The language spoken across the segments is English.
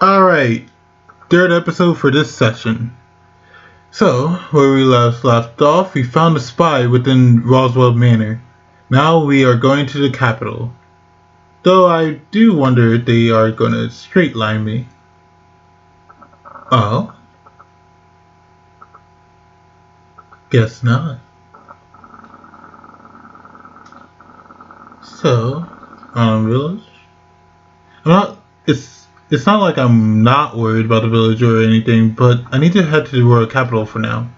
Alright, third episode for this session. So, where we left off, we found a spy within Roswell Manor. Now we are going to the capital. Though I do wonder if they are going to straight line me. Oh? Guess not. So, village? I'm not, it's not like I'm not worried about the village or anything, but I need to head to the royal capital for now.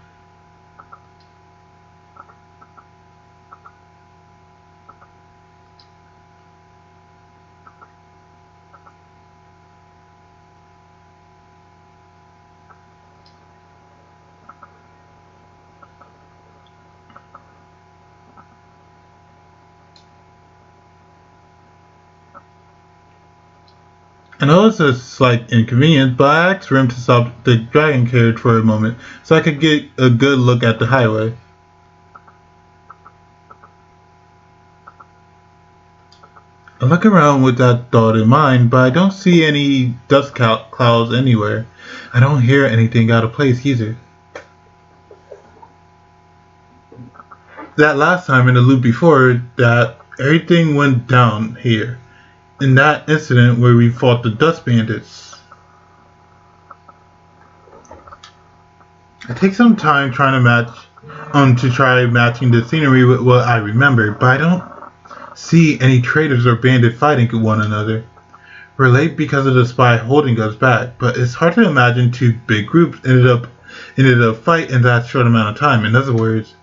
I know it's a slight inconvenience, but I asked Rim to stop the dragon carriage for a moment so I could get a good look at the highway. I look around with that thought in mind, but I don't see any dust clouds anywhere. I don't hear anything out of place either. That last time in the loop before that, everything went down here. In that incident where we fought the dust bandits. I take some time trying to try matching the scenery with what I remember, but I don't see any traitors or bandits fighting one another. We're late because of the spy holding us back, but it's hard to imagine two big groups ended up fight in that short amount of time. In other words,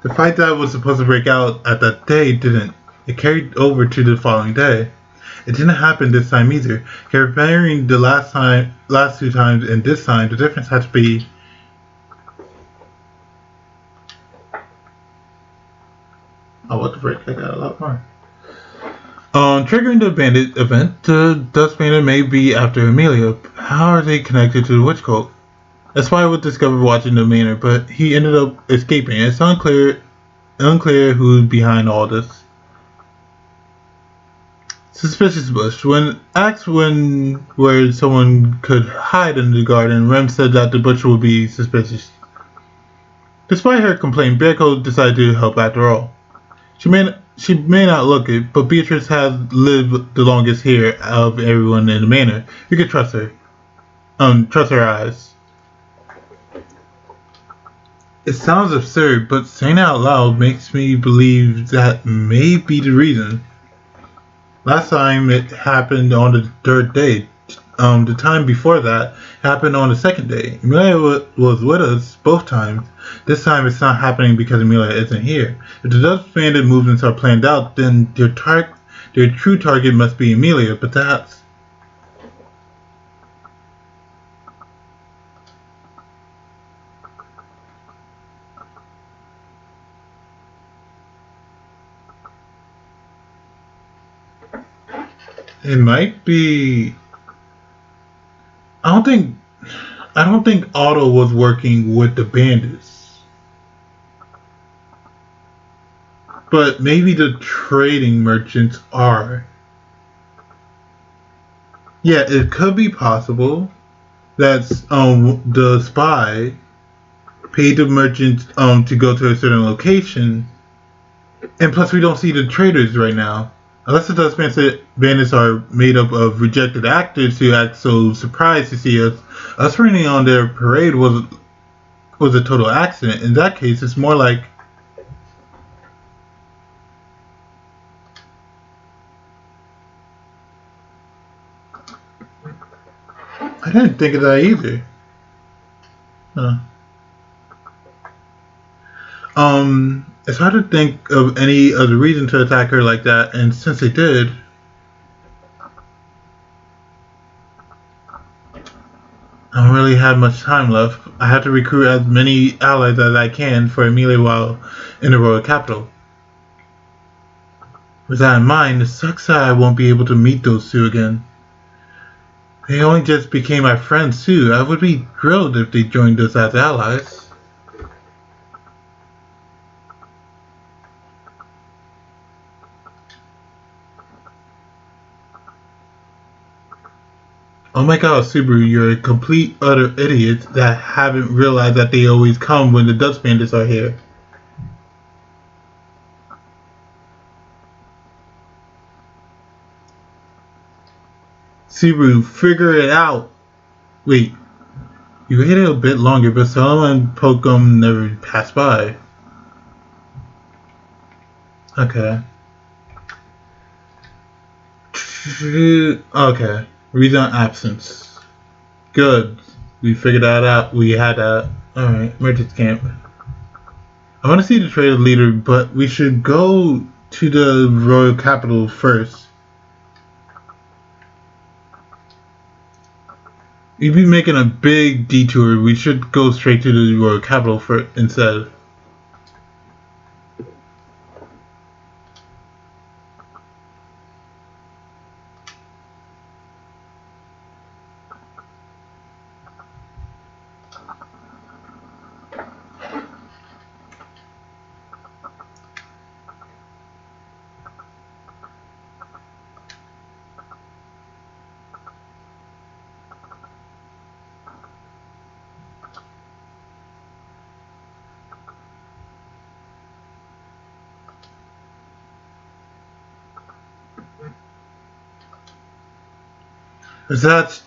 the fight that was supposed to break out at that day didn't. It carried over to the following day. It didn't happen this time either. Comparing the last two times and this time, the difference had to be. Oh, what the frick? I got a lot more. Triggering the bandit event, the Dust Bandit may be after Amelia. How are they connected to the witch cult? A spy was discovered watching the manor, but he ended up escaping. It's unclear who's behind all this. Suspicious bush. When asked where someone could hide in the garden, Rem said that the bush would be suspicious. Despite her complaint, Bearco decided to help after all. She may not look it, but Beatrice has lived the longest here of everyone in the manor. You can trust her. Trust her eyes. It sounds absurd, but saying it out loud makes me believe that may be the reason. Last time it happened on the third day. The time before that happened on the second day. Amelia was with us both times. This time it's not happening because Amelia isn't here. If the Dutch bandit movements are planned out, then their true target must be Amelia, but that's... It might be... I don't think Otto was working with the bandits. But maybe the trading merchants are. Yeah, it could be possible that the spy paid the merchants to go to a certain location, and plus we don't see the traders right now. Unless the Dust Bandits are made up of rejected actors who act so surprised to see us. Us running on their parade was a total accident. In that case, it's more like... I didn't think of that either. Huh. It's hard to think of any other reason to attack her like that, and since they did... I don't really have much time left. I have to recruit as many allies as I can for Amelia while in the royal capital. With that in mind, it sucks that I won't be able to meet those two again. They only just became my friends too. I would be thrilled if they joined us as allies. Oh my god, Subaru, you're a complete utter idiot that haven't realized that they always come when the dust bandits are here. Subaru, figure it out! Wait, you waited a bit longer, but Solomon and Pokem never passed by. Okay. Okay. Reason absence. Good. We figured that out. We had that. Alright, merchant's camp. I want to see the trader leader, but we should go to the royal capital first. We'd be making a big detour. We should go straight to the royal capital instead.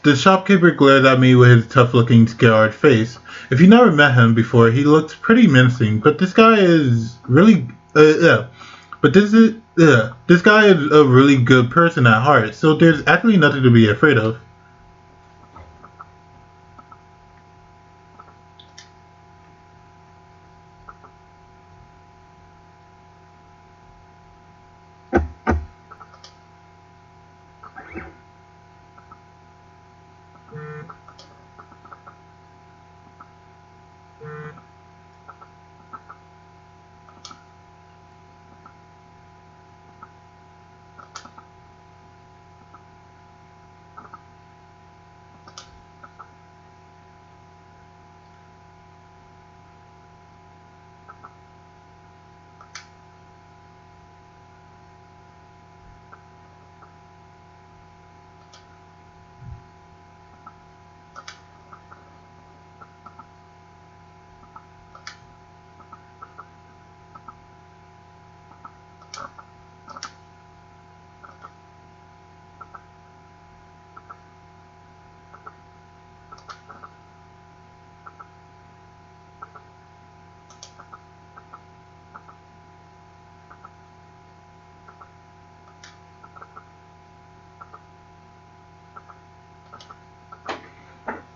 The shopkeeper glared at me with his tough-looking, scarred face. If you never met him before, he looks pretty menacing. But this guy is really, yeah. But this guy is a really good person at heart. So there's actually nothing to be afraid of.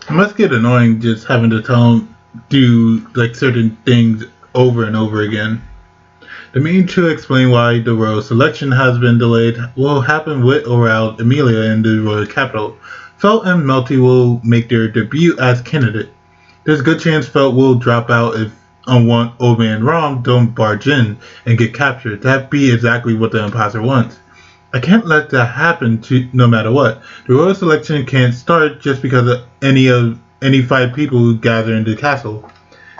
It must get annoying just having to tell him do like certain things over and over again. The meeting to explain why the royal selection has been delayed will happen with or without Emilia in the royal capital. Felt and Melty will make their debut as candidate. There's a good chance Felt will drop out if one Old Man Rom don't barge in and get captured. That'd be exactly what the imposter wants. I can't let that happen to no matter what. The royal selection can't start just because of any 5 people who gather in the castle.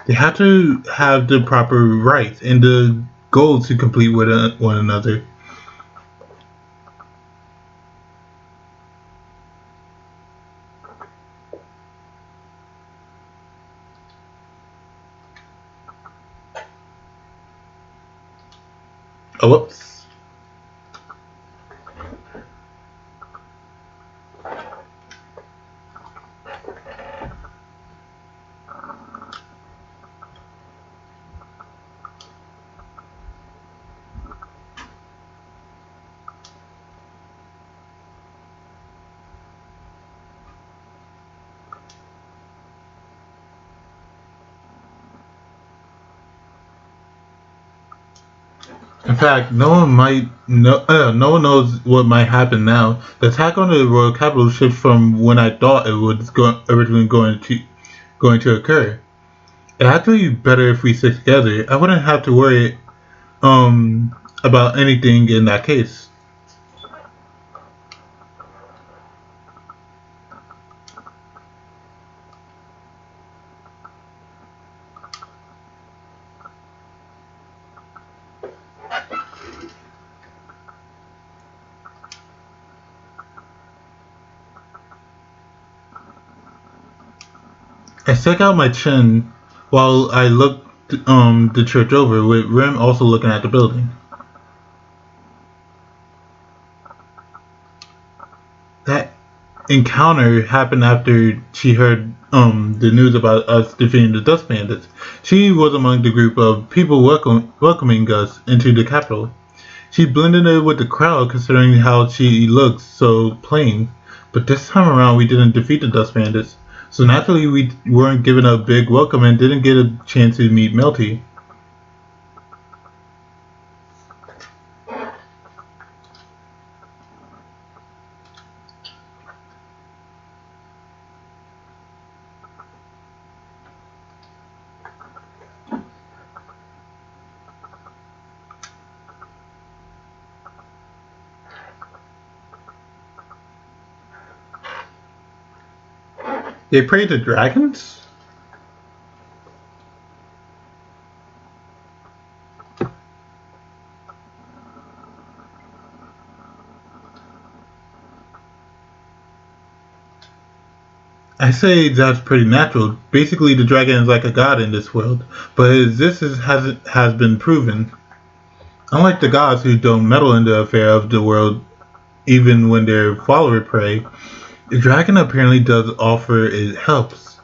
They have to have the proper rights and the goals to complete with one another. Oh, whoops. In fact, no one knows what might happen now. The attack on the royal capital shifted from when I thought it was originally going to occur. It'd actually be better if we stick together. I wouldn't have to worry about anything in that case. I stuck out my chin while I looked the church over, with Rem also looking at the building. That encounter happened after she heard the news about us defeating the Dust Bandits. She was among the group of people welcoming us into the capital. She blended in with the crowd considering how she looked so plain. But this time around we didn't defeat the Dust Bandits. So naturally we weren't given a big welcome and didn't get a chance to meet Melty. They pray to dragons? I say that's pretty natural. Basically, the dragon is like a god in this world, but has been proven. Unlike the gods who don't meddle in the affair of the world even when their followers pray, the dragon apparently does offer it helps.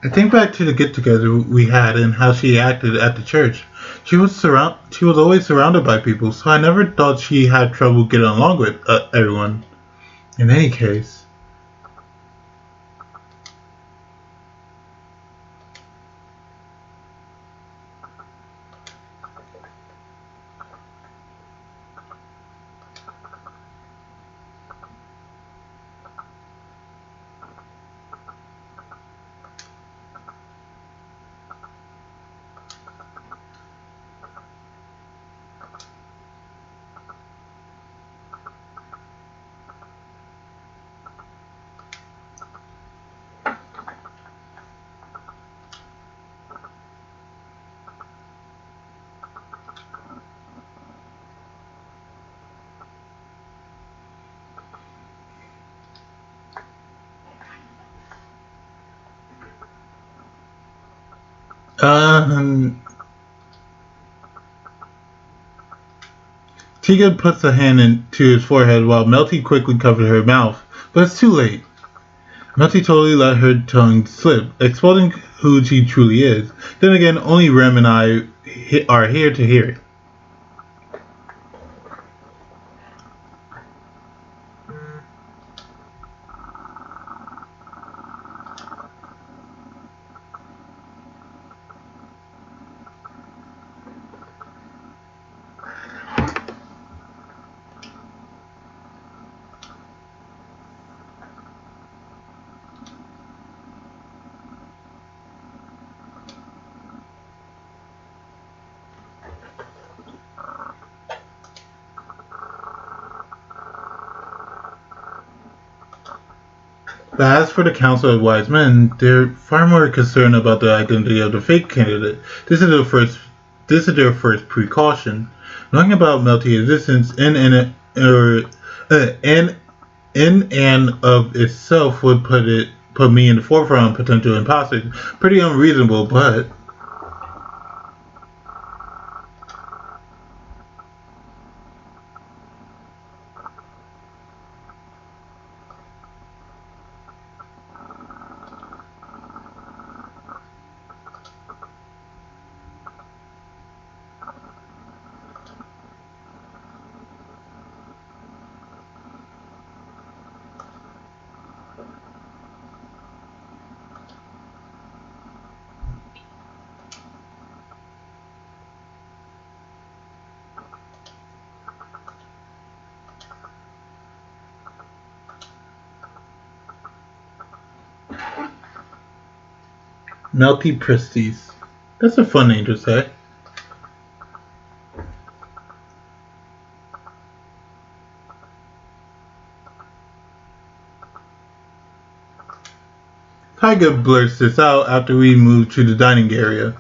I think back to the get together we had and how she acted at the church. She was always surrounded by people, so I never thought she had trouble getting along with everyone. In any case, um, Tegan puts a hand into his forehead while Melty quickly covers her mouth, but it's too late. Melty totally let her tongue slip, exposing who she truly is. Then again, only Rem and I are here to hear it. But as for the Council of Wise Men, they're far more concerned about the identity of the fake candidate. This is their first precaution. Knowing about Melty's existence in and of itself would put me in the forefront of potential imposters. Pretty unreasonable, but Melty Presties. That's a fun name to say. Tyga blurts this out after we move to the dining area.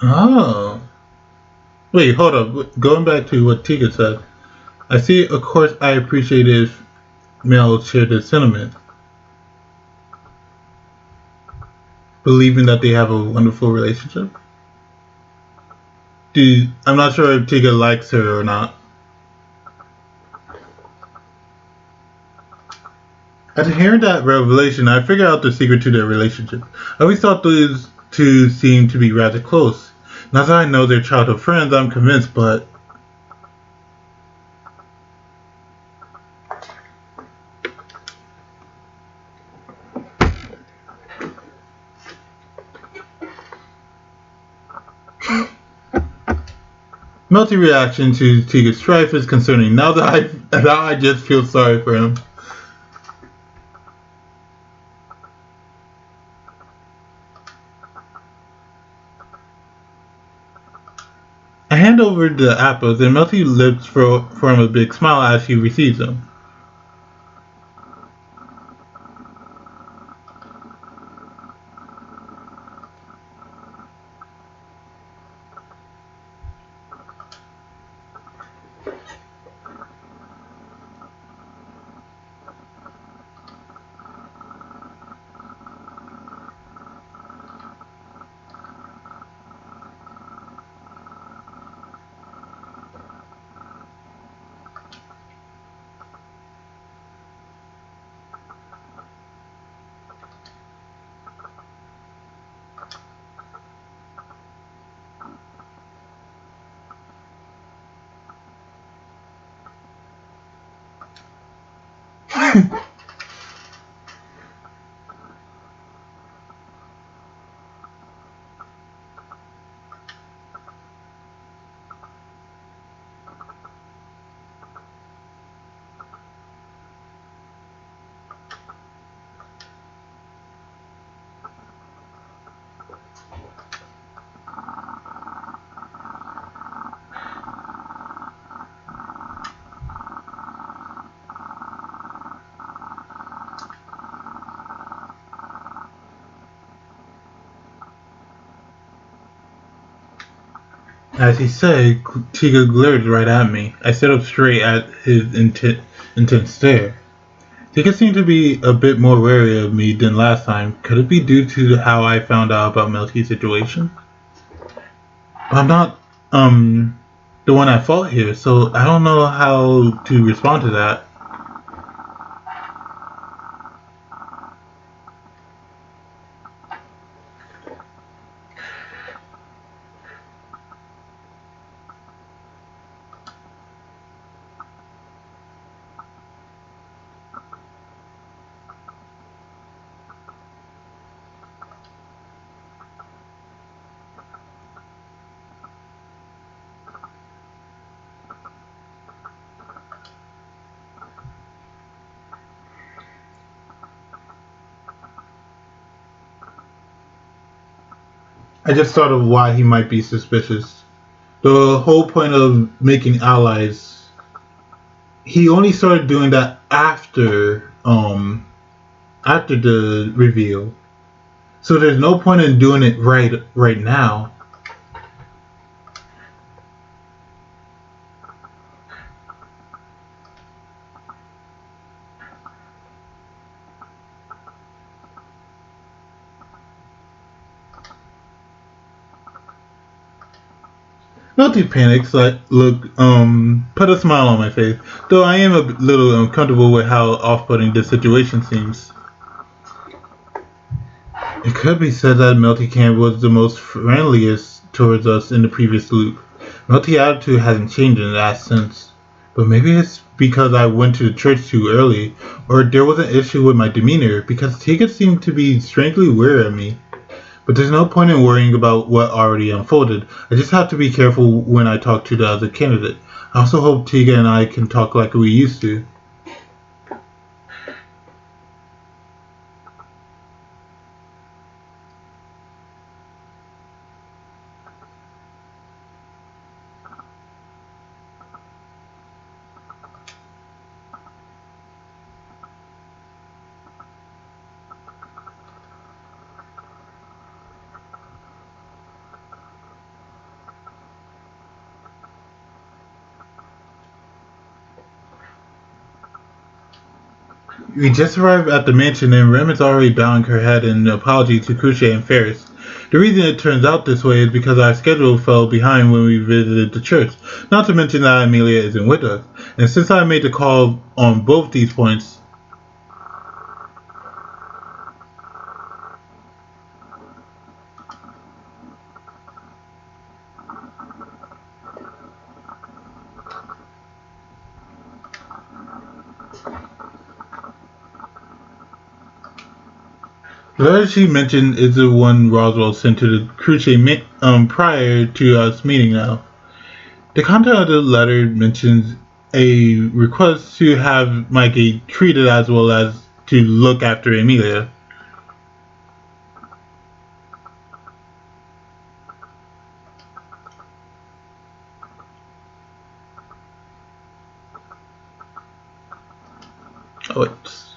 Oh. Wait, hold up. Going back to what Tika said. I see, of course, I appreciate if males share this sentiment, believing that they have a wonderful relationship. I'm not sure if Tika likes her or not. After hearing that revelation, I figured out the secret to their relationship. I always thought those two seemed to be rather close. Now that I know they're childhood friends, I'm convinced, but Melty's reaction to Tika's strife is concerning. Now I just feel sorry for him. I hand over the apples, and Melty lips form a big smile as she receives them. As he said, Tika glared right at me. I sat up straight at his intense stare. Tika seemed to be a bit more wary of me than last time. Could it be due to how I found out about Melty's situation? I'm not, the one at fault here, so I don't know how to respond to that. I just thought of why he might be suspicious. The whole point of making allies, he only started doing that after the reveal. So there's no point in doing it right now. Not too panicked, put a smile on my face, though I am a little uncomfortable with how off-putting this situation seems. It could be said that Melty Camp was the most friendliest towards us in the previous loop. Melty attitude hasn't changed in that sense. But maybe it's because I went to the church too early, or there was an issue with my demeanor, because Tika seemed to be strangely wary of me. But there's no point in worrying about what already unfolded. I just have to be careful when I talk to the other candidate. I also hope Tiga and I can talk like we used to. We just arrived at the mansion and Rem is already bowing her head in apology to Cruce and Ferris. The reason it turns out this way is because our schedule fell behind when we visited the church, not to mention that Amelia isn't with us. And since I made the call on both these points, the letter she mentioned is the one Roswell sent to the Cruce prior to us meeting now. The content of the letter mentions a request to have Mikey treated as well as to look after Amelia. Oh, it's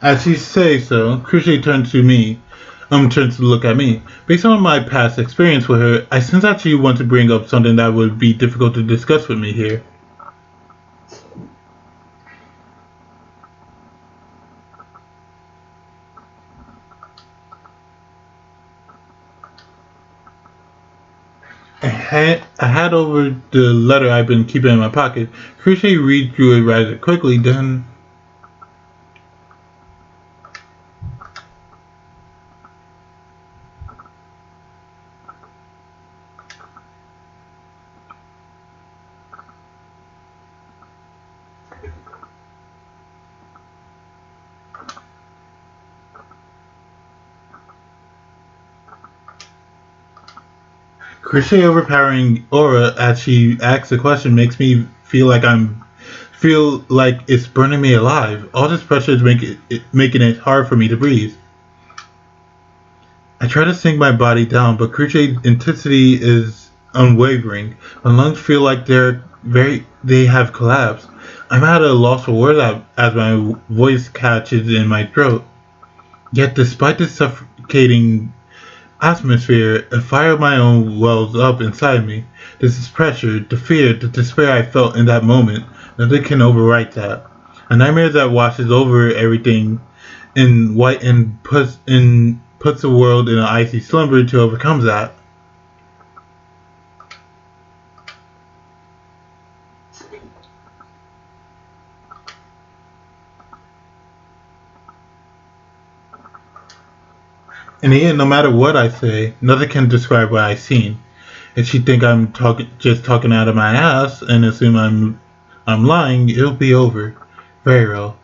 As she says so, Cruciate turns to look at me. Based on my past experience with her, I sense that she wants to bring up something that would be difficult to discuss with me here. I had over the letter I've been keeping in my pocket. Cruciate read through it rather quickly, then Crochet overpowering aura as she asks the question makes me feel like it's burning me alive. All this pressure is making it hard for me to breathe. I try to sink my body down, but Crochet's intensity is unwavering. My lungs feel like they have collapsed. I'm at a loss for words as my voice catches in my throat. Yet despite this suffocating atmosphere, a fire of my own wells up inside me. This is pressure, the fear, the despair I felt in that moment. Nothing can overwrite that. A nightmare that washes over everything in white and puts the world in an icy slumber to overcome that. In the end, no matter what I say, nothing can describe what I've seen. If she think just talking out of my ass, and assume I'm lying, it'll be over. Very well.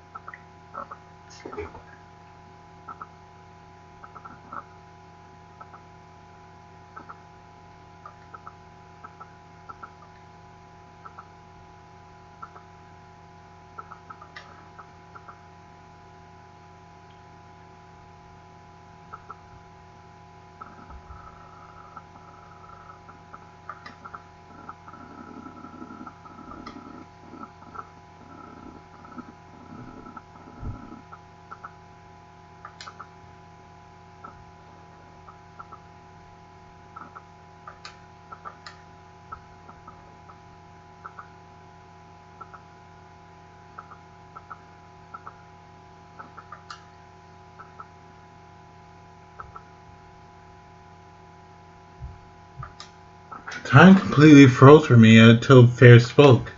Time completely froze for me until Fair spoke.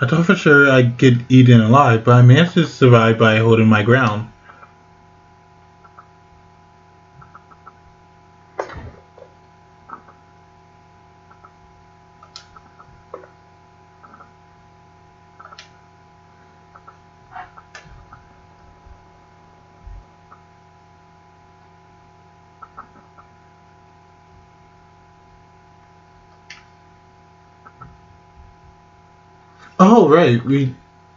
I thought for sure I'd get eaten alive, but I managed to survive by holding my ground. Oh, right.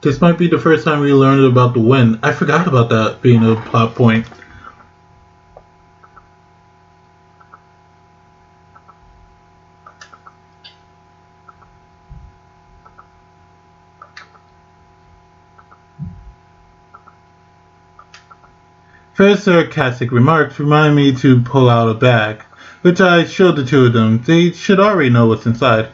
This might be the first time we learned about the wind. I forgot about that being a plot point. Fair's sarcastic remarks remind me to pull out a bag, which I showed the two of them. They should already know what's inside.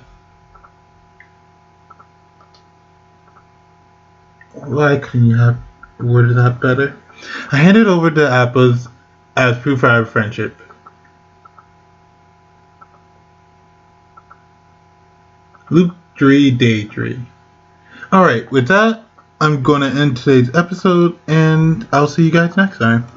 Why couldn't you have worded that better? I handed over the apples as proof of our friendship. Loop 3, Day 3. Alright, with that, I'm going to end today's episode, and I'll see you guys next time.